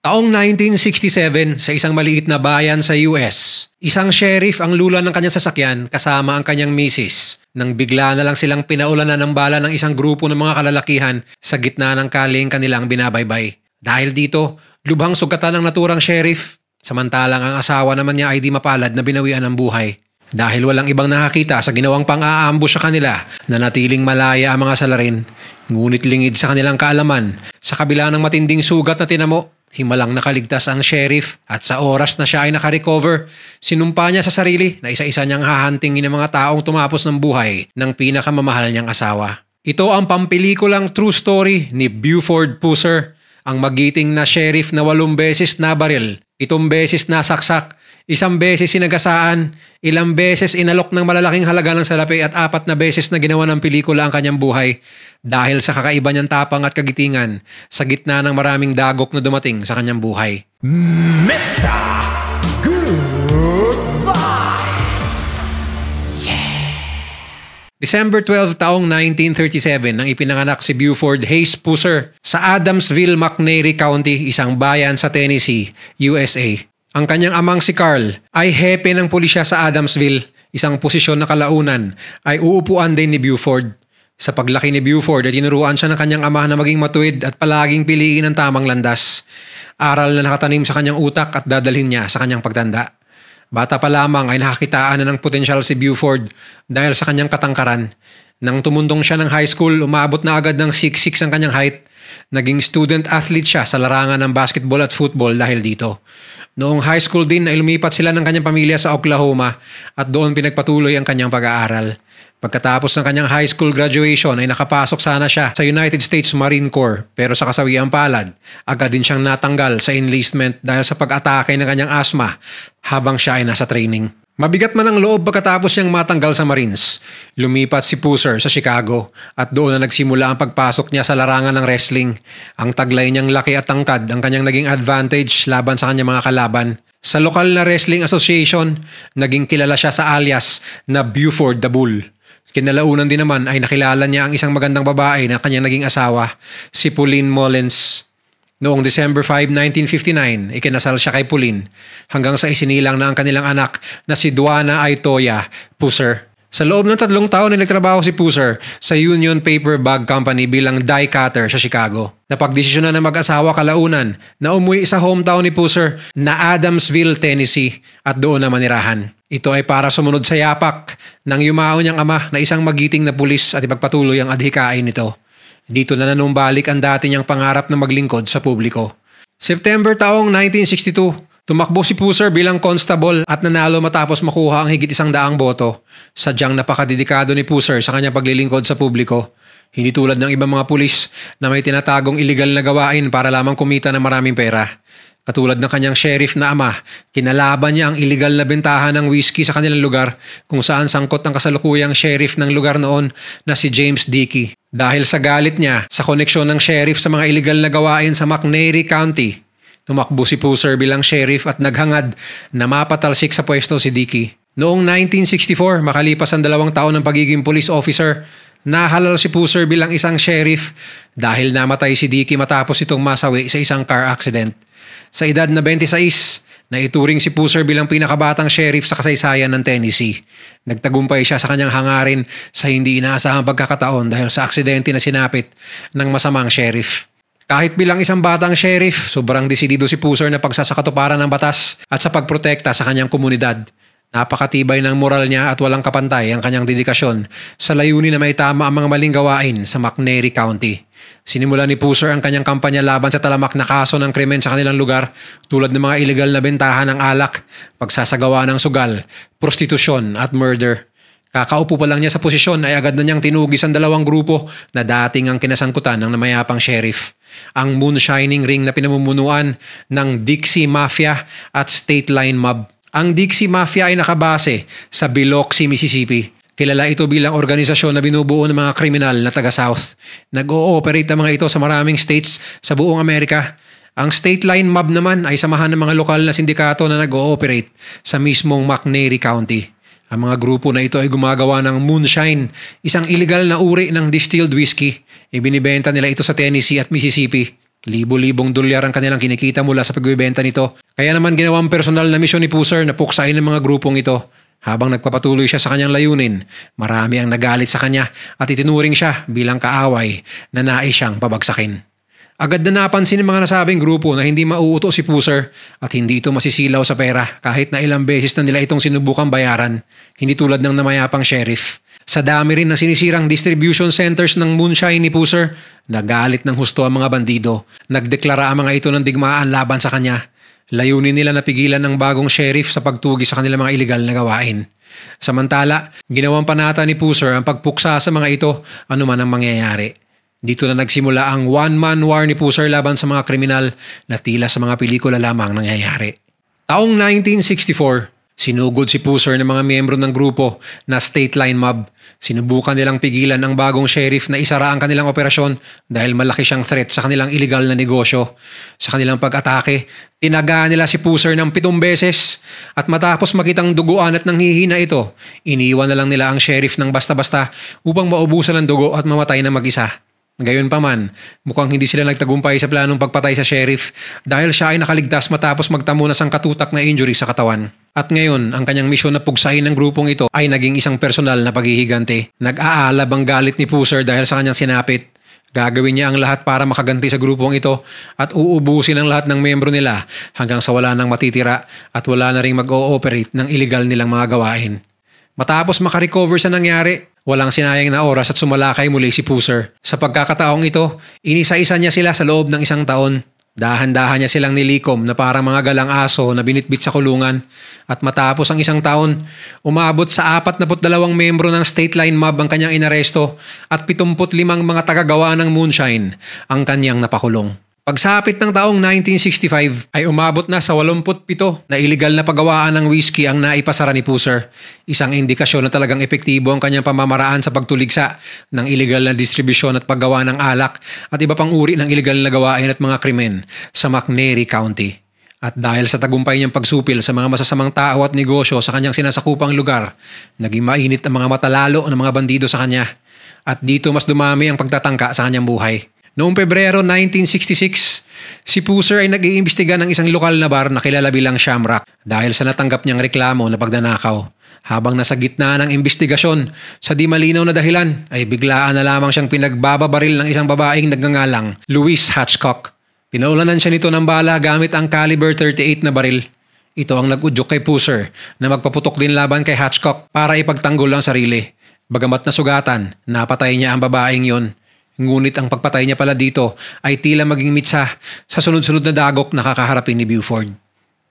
Taong 1967 sa isang maliit na bayan sa US, isang sheriff ang lula ng kanyang sasakyan kasama ang kanyang misis nang bigla na lang silang pinaulanan ng bala ng isang grupo ng mga kalalakihan sa gitna ng kaling kanilang binabaybay. Dahil dito, lubhang sugatan ng naturang sheriff, samantalang ang asawa naman niya ay di mapalad na binawian ng buhay. Dahil walang ibang nakakita sa ginawang pang-aambush sa kanila, nanatiling malaya ang mga salarin, ngunit lingid sa kanilang kaalaman, sa kabila ng matinding sugat na tinamo, himalang nakaligtas ang sheriff at sa oras na siya ay nakarecover, sinumpa niya sa sarili na isa-isa niyang hahantingin ng mga taong tumapos ng buhay ng pinakamamahal niyang asawa. Ito ang pampelikulang true story ni Buford Pusser, ang magiting na sheriff na 8 beses nabaril, 7 beses nasaksak, 1 beses sinagasaan, ilang beses inalok ng malalaking halaga ng salapi at 4 na beses na ginawa ng pelikula ang kanyang buhay dahil sa kakaiba niyang tapang at kagitingan sa gitna ng maraming dagok na dumating sa kanyang buhay. Mr. Goodbye! December 12 taong 1937 nang ipinanganak si Buford Hayes Pusser sa Adamsville, McNairy County, isang bayan sa Tennessee, USA. Ang kanyang amang si Carl ay hepe ng pulisya sa Adamsville, isang posisyon na kalaunan ay uupuan din ni Buford. Sa paglaki ni Buford ay tinuruan siya ng kanyang ama na maging matuwid at palaging piliin ang tamang landas. Aral na nakatanim sa kanyang utak at dadalhin niya sa kanyang pagtanda. Bata pa lamang ay nakakitaan na ng potensyal si Buford dahil sa kanyang katangkaran. Nang tumundong siya ng high school, umabot na agad ng 6'6" ang kanyang height. Naging student athlete siya sa larangan ng basketball at football dahil dito. Noong high school din ay lumipat sila ng kanyang pamilya sa Oklahoma at doon pinagpatuloy ang kanyang pag-aaral. Pagkatapos ng kanyang high school graduation ay nakapasok sana siya sa United States Marine Corps pero sa kasawiang palad, agad din siyang natanggal sa enlistment dahil sa pag-atake ng kanyang asthma habang siya ay nasa training. Mabigat man ang loob pagkatapos niyang matanggal sa Marines. Lumipat si Pusser sa Chicago at doon na nagsimula ang pagpasok niya sa larangan ng wrestling. Ang taglay niyang laki at tangkad ang kanyang naging advantage laban sa kanyang mga kalaban. Sa lokal na wrestling association, naging kilala siya sa alias na Buford the Bull. Kinalaunan din naman ay nakilala niya ang isang magandang babae na kanyang naging asawa, si Pauline Mullins. Noong December 5, 1959, ikinasal siya kay Pauline hanggang sa isinilang na ang kanilang anak na si Duana Aitoya Pusser. Sa loob ng 3 taon ay nagtrabaho si Pusser sa Union Paper Bag Company bilang die cutter sa Chicago. Napagdesisyonan ng mag-asawa kalaunan na umuwi sa hometown ni Pusser na Adamsville, Tennessee at doon na manirahan. Ito ay para sumunod sa yapak ng yumao niyang ama na isang magiting na pulis at ipagpatuloy ang adhikain nito. Dito na nanumbalik ang dati niyang pangarap na maglingkod sa publiko. September taong 1962, tumakbo si Pusser bilang constable at nanalo matapos makuha ang higit 100 boto. Sadyang napakadedikado ni Pusser sa kanyang paglilingkod sa publiko. Hindi tulad ng ibang mga pulis na may tinatagong iligal na gawain para lamang kumita ng maraming pera. Katulad ng kanyang sheriff na ama, kinalaban niya ang iligal na bentahan ng whiskey sa kanilang lugar kung saan sangkot ang kasalukuyang sheriff ng lugar noon na si James Dickey. Dahil sa galit niya sa koneksyon ng sheriff sa mga iligal na gawain sa McNairy County, tumakbo si Pusser bilang sheriff at naghangad na mapatalsik sa pwesto si Dickey. Noong 1964, makalipas ang 2 taon ng pagiging police officer, nahalal si Pusser bilang isang sheriff dahil namatay si Dickey matapos itong masawi sa isang car accident. Sa edad na 26, naituring si Pusser bilang pinakabatang sheriff sa kasaysayan ng Tennessee. Nagtagumpay siya sa kanyang hangarin sa hindi inaasahang pagkakataon dahil sa aksidente na sinapit ng masamang sheriff. Kahit bilang isang batang sheriff, sobrang desidido si Pusser na pagsasakatuparan ng batas at sa pagprotekta sa kanyang komunidad. Napakatibay ng moral niya at walang kapantay ang kanyang dedikasyon sa layunin na maitama ang mga maling gawain sa McNairy County. Sinimula ni Pusser ang kanyang kampanya laban sa talamak na kaso ng krimen sa kanilang lugar tulad ng mga iligal na bentahan ng alak, pagsasagawa ng sugal, prostitusyon at murder. Kakaupo pa lang niya sa posisyon ay agad na niyang tinugis ang 2 grupo na dating ang kinasangkutan ng namayapang sheriff. Ang moonshining ring na pinamumunuan ng Dixie Mafia at State Line Mob. Ang Dixie Mafia ay nakabase sa Biloxi, Mississippi. Kilala ito bilang organisasyon na binubuo ng mga kriminal na taga-South. Nag-ooperate ang mga ito sa maraming states sa buong Amerika. Ang State Line Mob naman ay samahan ng mga lokal na sindikato na nag-ooperate sa mismong McNairy County. Ang mga grupo na ito ay gumagawa ng moonshine, isang illegal na uri ng distilled whiskey. Ibinibenta nila ito sa Tennessee at Mississippi. Libo-libong dolyar ang kanilang kinikita mula sa pagbebenta nito. Kaya naman ginawang personal na misyon ni Pusser na puksain ng mga grupong ito. Habang nagpapatuloy siya sa kanyang layunin, marami ang nagalit sa kanya at itinuring siya bilang kaaway na nais siyang pabagsakin. Agad na napansin ng mga nasabing grupo na hindi mauuto si Pusser at hindi ito masisilaw sa pera kahit na ilang beses na nila itong sinubukang bayaran, hindi tulad ng namayapang sheriff. Sa dami rin ng sinisirang distribution centers ng moonshine ni Pusser, nagalit ng husto ang mga bandido. Nagdeklara ang mga ito ng digmaan laban sa kanya. Layunin nila na pigilan ng bagong sheriff sa pagtugi sa kanilang mga iligal na gawain. Samantala, ginawang panata ni Pusser ang pagpuksa sa mga ito anuman ang mangyayari. Dito na nagsimula ang one-man war ni Pusser laban sa mga kriminal na tila sa mga pelikula lamang nangyayari. Taong 1964, sinugod si Pusser ng mga miyembro ng grupo na State Line Mob. Sinubukan nilang pigilan ang bagong sheriff na isara ang kanilang operasyon dahil malaki siyang threat sa kanilang illegal na negosyo. Sa kanilang pag-atake, tinagaan nila si Pusser ng 7 beses at matapos makitang duguan at nanghihina ito, iniwan na lang nila ang sheriff ng basta-basta upang maubusan ng dugo at mamatay na mag-isa. Gayunpaman, mukhang hindi sila nagtagumpay sa planong pagpatay sa sheriff dahil siya ay nakaligtas matapos magtamo na sang katutak na injury sa katawan. At ngayon, ang kanyang misyon na pugsahin ng grupong ito ay naging isang personal na paghihigante. Nag-aalab ang galit ni Pusser dahil sa kanyang sinapit. Gagawin niya ang lahat para makaganti sa grupong ito at uubusin ang lahat ng membro nila hanggang sa wala nang matitira at wala na ring mag-ooperate ng illegal nilang mga gawain. Matapos makarecover sa nangyari, walang sinayang na oras at sumalakay muli si Pusser. Sa pagkakataong ito, inisa-isa niya sila sa loob ng 1 taon. Dahan-dahan niya silang nilikom na parang mga galang aso na binitbit sa kulungan. At matapos ang 1 taon, umabot sa 42 membro ng State Line Mob ang kanyang inaresto at 75 mga tagagawa ng moonshine ang kanyang napakulong. Pagsapit ng taong 1965 ay umabot na sa 87 na iligal na paggawaan ng whiskey ang naipasara ni Pusser. Isang indikasyon na talagang epektibo ang kanyang pamamaraan sa pagtuligsa ng iligal na distribusyon at paggawa ng alak at iba pang uri ng iligal na gawain at mga krimen sa McNairy County. At dahil sa tagumpay niyang pagsupil sa mga masasamang tao at negosyo sa kanyang sinasakupang lugar, naging mainit ang mga mata lalo ng mga bandido sa kanya. At dito mas dumami ang pagtatangka sa kanyang buhay. Noong Pebrero 1966, si Pusser ay nag-iimbestiga ng isang lokal na bar na kilala bilang Shamrock dahil sa natanggap niyang reklamo na pagnanakaw. Habang nasa gitna ng imbestigasyon, sa di malinaw na dahilan ay biglaan na lamang siyang pinagbababaril ng isang babaeng nagngangalang Louise Hatchcock. Pinaulanan siya nito ng bala gamit ang caliber 38 na baril. Ito ang nag-udyok kay Pusser na magpaputok din laban kay Hatchcock para ipagtanggol ang sarili. Bagamat nasugatan, napatay niya ang babaeng yon. Ngunit ang pagpatay niya pala dito ay tila maging mitsa sa sunod-sunod na dagok na kakaharapin ni Buford.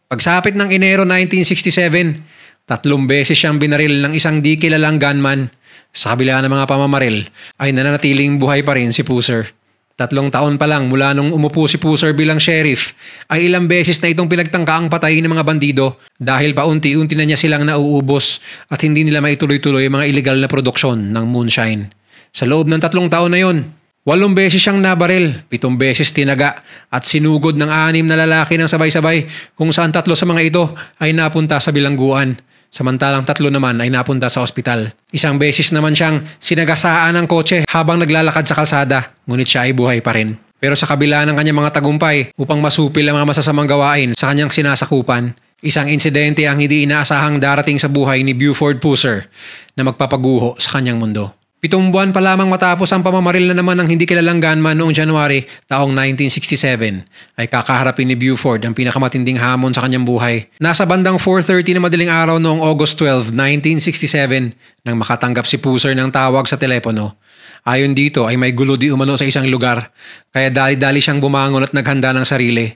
Pagsapit ng Enero 1967, 3 beses siyang binaril ng isang di kilalang gunman. Sa kabila ng mga pamamaril ay nananatiling buhay pa rin si Pusser. 3 taon pa lang mula nung umupo si Pusser bilang sheriff ay ilang beses na itong pinagtangka ang patayin ng mga bandido dahil paunti-unti na niya silang nauubos at hindi nila maituloy-tuloy ang mga illegal na produksyon ng moonshine. Sa loob ng 3 taon na yon, 8 beses siyang nabaril, 7 beses tinaga at sinugod ng 6 na lalaki ng sabay-sabay kung saan 3 sa mga ito ay napunta sa bilangguan. Samantalang 3 naman ay napunta sa ospital. 1 beses naman siyang sinagasaan ng kotse habang naglalakad sa kalsada, ngunit siya ay buhay pa rin. Pero sa kabila ng kanyang mga tagumpay upang masupil ang mga masasamang gawain sa kanyang sinasakupan, isang insidente ang hindi inaasahang darating sa buhay ni Buford Pusser na magpapaguho sa kanyang mundo. 7 buwan pa lamang matapos ang pamamaril na naman ng hindi kilalang gunman noong January taong 1967 ay kakaharapin ni Buford ang pinakamatinding hamon sa kanyang buhay. Nasa bandang 4:30 na madaling araw noong August 12, 1967 nang makatanggap si Pusser ng tawag sa telepono. Ayon dito ay may gulo di umano sa isang lugar kaya dali-dali siyang bumangon at naghanda ng sarili.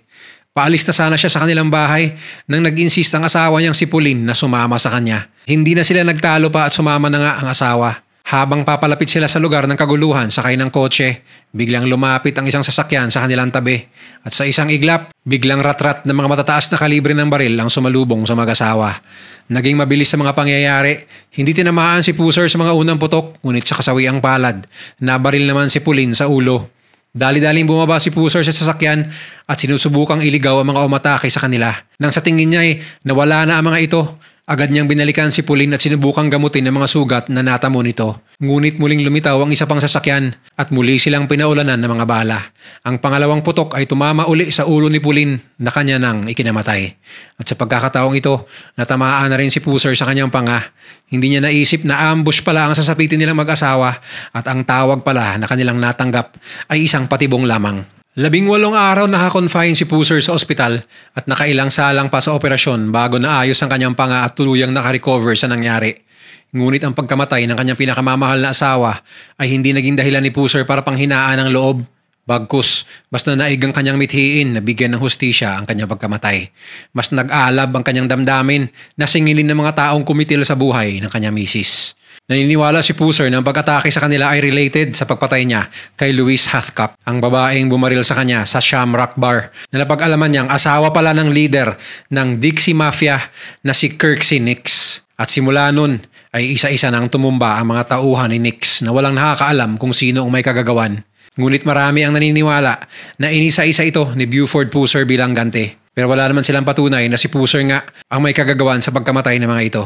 Paalis na sana siya sa kanilang bahay nang nag-insist ang asawa niyang si Pauline na sumama sa kanya. Hindi na sila nagtalo pa at sumama na nga ang asawa. Habang papalapit sila sa lugar ng kaguluhan sakay ng kotse, biglang lumapit ang isang sasakyan sa kanilang tabi. At sa isang iglap, biglang ratrat ng mga matataas na kalibre ng baril ang sumalubong sa mag-asawa. Naging mabilis sa mga pangyayari, hindi tinamaan si Pusser sa mga unang putok, ngunit sa kasawiang palad. Nabaril naman si Pauline sa ulo. Dali-daling bumaba si Pusser sa sasakyan at sinusubukang iligaw ang mga umatake sa kanila. Nang sa tingin niya ay nawala na ang mga ito, Agad niyang binalikan si Pauline at sinubukang gamutin ang mga sugat na natamo nito. Ngunit muling lumitaw ang isa pang sasakyan at muli silang pinaulanan ng mga bala. Ang pangalawang putok ay tumama uli sa ulo ni Pauline na kanya nang ikinamatay. At sa pagkakataong ito, natamaan na rin si Pusser sa kanyang panga. Hindi niya naisip na ambush pala ang sasapitin nilang mag-asawa at ang tawag pala na kanilang natanggap ay isang patibong lamang. 18 araw naka-confine si Pusser sa ospital at nakailang salang pa sa operasyon bago naayos ang kanyang panga at tuluyang nakarecover sa nangyari. Ngunit ang pagkamatay ng kanyang pinakamamahal na asawa ay hindi naging dahilan ni Pusser para panghinaan ng loob. Bagkus, mas nanaig ang kanyang mithiin na bigyan ng hustisya ang kanyang pagkamatay. Mas nag-alab ang kanyang damdamin na singilin ng mga taong kumitil sa buhay ng kanyang misis. Naniniwala si Pusser na ang pag-atake sa kanila ay related sa pagpatay niya kay Louise Hathcock, ang babaeng bumaril sa kanya sa Shamrock Bar na napag-alaman niyang asawa pala ng leader ng Dixie Mafia na si Kirksey Nix. At simula nun ay isa-isa nang tumumba ang mga tauhan ni Nix na walang nakakaalam kung sino ang may kagagawan. Ngunit marami ang naniniwala na inisa-isa ito ni Buford Pusser bilang ganti. Pero wala naman silang patunay na si Pusser nga ang may kagagawan sa pagkamatay ng mga ito.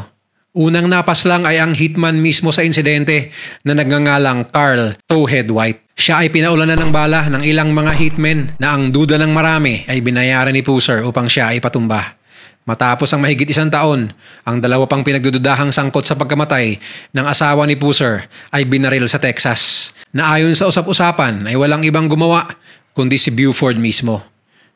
Unang napaslang ay ang hitman mismo sa insidente na nagngangalang Carl Towhead White. Siya ay pinaulanan ng bala ng ilang mga hitmen na ang duda ng marami ay binayaran ni Pusser upang siya ay patumba. Matapos ang mahigit 1 taon, ang dalawa pang pinagdududahang sangkot sa pagkamatay ng asawa ni Pusser ay binaril sa Texas, na ayon sa usap-usapan ay walang ibang gumawa kundi si Buford mismo.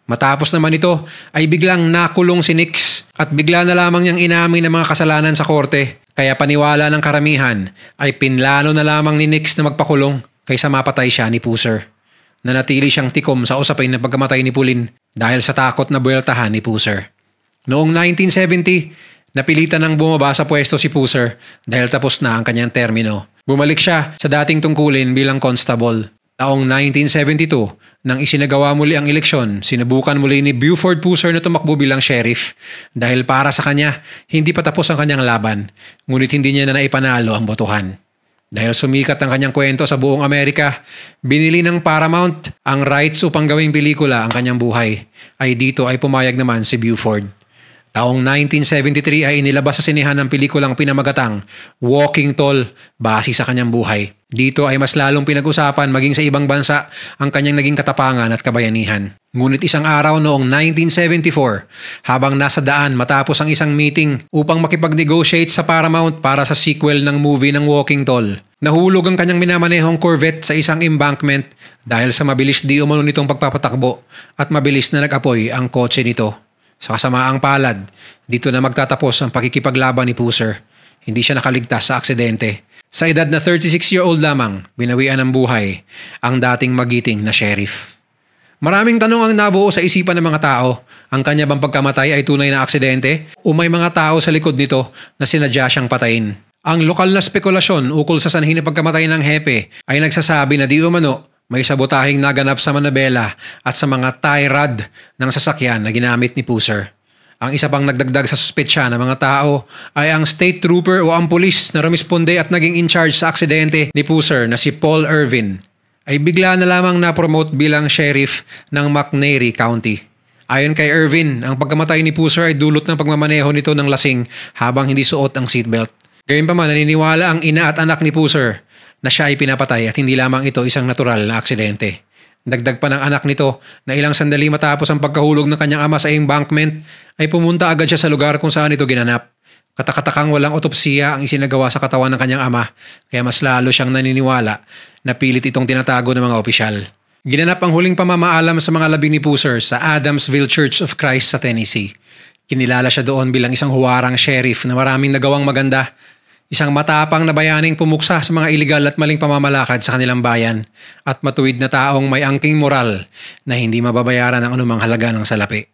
Matapos naman ito ay biglang nakulong si Nix at bigla na lamang niyang inamin ang mga kasalanan sa korte. Kaya paniwala ng karamihan ay pinlano na lamang ni Nix na magpakulong kaysa mapatay siya ni Pusser. Nanatili siyang tikom sa usapin ng pagkamatay ni Pauline dahil sa takot na buweltahan ni Pusser. Noong 1970, napilitan nang bumaba sa pwesto si Pusser dahil tapos na ang kanyang termino. Bumalik siya sa dating tungkulin bilang constable. Taong 1972, nang isinagawa muli ang eleksyon, sinubukan muli ni Buford Pusser na tumakbo bilang sheriff dahil para sa kanya, hindi pa tapos ang kanyang laban, ngunit hindi niya na naipanalo ang botohan. Dahil sumikat ang kanyang kwento sa buong Amerika, binili ng Paramount ang rights upang gawing pelikula ang kanyang buhay. Ay dito ay pumayag naman si Buford. Taong 1973 ay inilabas sa sinehan ng pelikulang pinamagatang Walking Tall base sa kanyang buhay. Dito ay mas lalong pinag-usapan maging sa ibang bansa ang kanyang naging katapangan at kabayanihan. Ngunit isang araw noong 1974, habang nasa daan matapos ang isang meeting upang makipag-negotiate sa Paramount para sa sequel ng movie ng Walking Tall, nahulog ang kanyang minamanehong Corvette sa isang embankment dahil sa mabilis di umano nitong pagpapatakbo at mabilis na nag-apoy ang kotse nito. Sa kasamaang palad, dito na magtatapos ang pakikipaglaban ni Pusser. Hindi siya nakaligtas sa aksidente. Sa edad na 36-year-old lamang, binawian ng buhay ang dating magiting na sheriff. Maraming tanong ang nabuo sa isipan ng mga tao. Ang kanya bang pagkamatay ay tunay na aksidente o may mga tao sa likod nito na sinadya siyang patayin? Ang lokal na spekulasyon ukol sa sanhi ng pagkamatay ng hepe ay nagsasabi na di umano may sabotaheng naganap sa manabela at sa mga tie rod ng sasakyan na ginamit ni Pusser. Ang isa pang nagdagdag sa suspetsya ng mga tao ay ang state trooper o ang pulis na rumisponde at naging in charge sa aksidente ni Pusser na si Paul Irvin ay bigla na lamang na-promote bilang sheriff ng McNairy County. Ayon kay Irvin, ang pagkamatay ni Pusser ay dulot ng pagmamaneho nito ng lasing habang hindi suot ang seatbelt. Gayunpaman, naniniwala ang ina at anak ni Pusser na siya ay pinapatay at hindi lamang ito isang natural na aksidente. Dagdag pa ng anak nito na ilang sandali matapos ang pagkahulog ng kanyang ama sa embankment ay pumunta agad siya sa lugar kung saan ito ginanap. Katakatakang walang otopsiya ang isinagawa sa katawan ng kanyang ama kaya mas lalo siyang naniniwala na pilit itong tinatago ng mga opisyal. Ginanap ang huling pamamaalam sa mga labi ni Pusser sa Adamsville Church of Christ sa Tennessee. Kinilala siya doon bilang isang huwarang sheriff na maraming nagawang maganda. Isang matapang na bayaning pumuksa sa mga iligal at maling pamamalakad sa kanilang bayan at matuwid na taong may angking moral na hindi mababayaran ang anumang halaga ng salapi.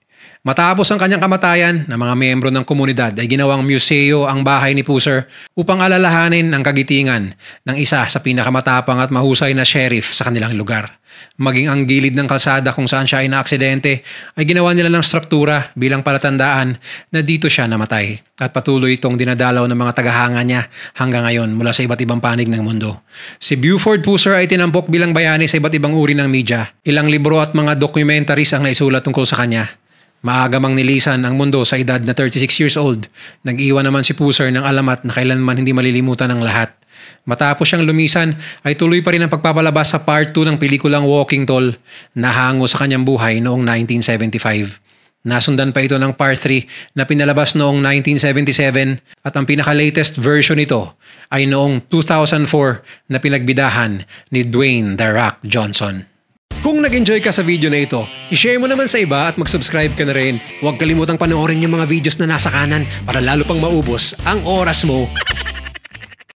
Matapos ang kanyang kamatayan, ng mga miyembro ng komunidad ay ginawang museo ang bahay ni Pusser upang alalahanin ang kagitingan ng isa sa pinakamatapang at mahusay na sheriff sa kanilang lugar. Maging ang gilid ng kalsada kung saan siya ay naaksidente ay ginawa nila ng struktura bilang palatandaan na dito siya namatay at patuloy itong dinadalaw ng mga tagahanga niya hanggang ngayon mula sa iba't ibang panig ng mundo. Si Buford Pusser ay tinampok bilang bayani sa iba't ibang uri ng media. Ilang libro at mga documentaries ang naisulat tungkol sa kanya. Maaga mang nilisan ang mundo sa edad na 36 years old. Nag-iwan naman si Puser ng alamat na kailanman hindi malilimutan ng lahat. Matapos siyang lumisan ay tuloy pa rin ang pagpapalabas sa part 2 ng pelikulang Walking Tall na hango sa kanyang buhay noong 1975. Nasundan pa ito ng part 3 na pinalabas noong 1977 at ang pinaka-latest version nito ay noong 2004 na pinagbidahan ni Dwayne The Rock Johnson. Kung nag-enjoy ka sa video na ito, i-share mo naman sa iba at mag-subscribe ka na rin. Huwag kalimutang panoorin yung mga videos na nasa kanan para lalo pang maubos ang oras mo.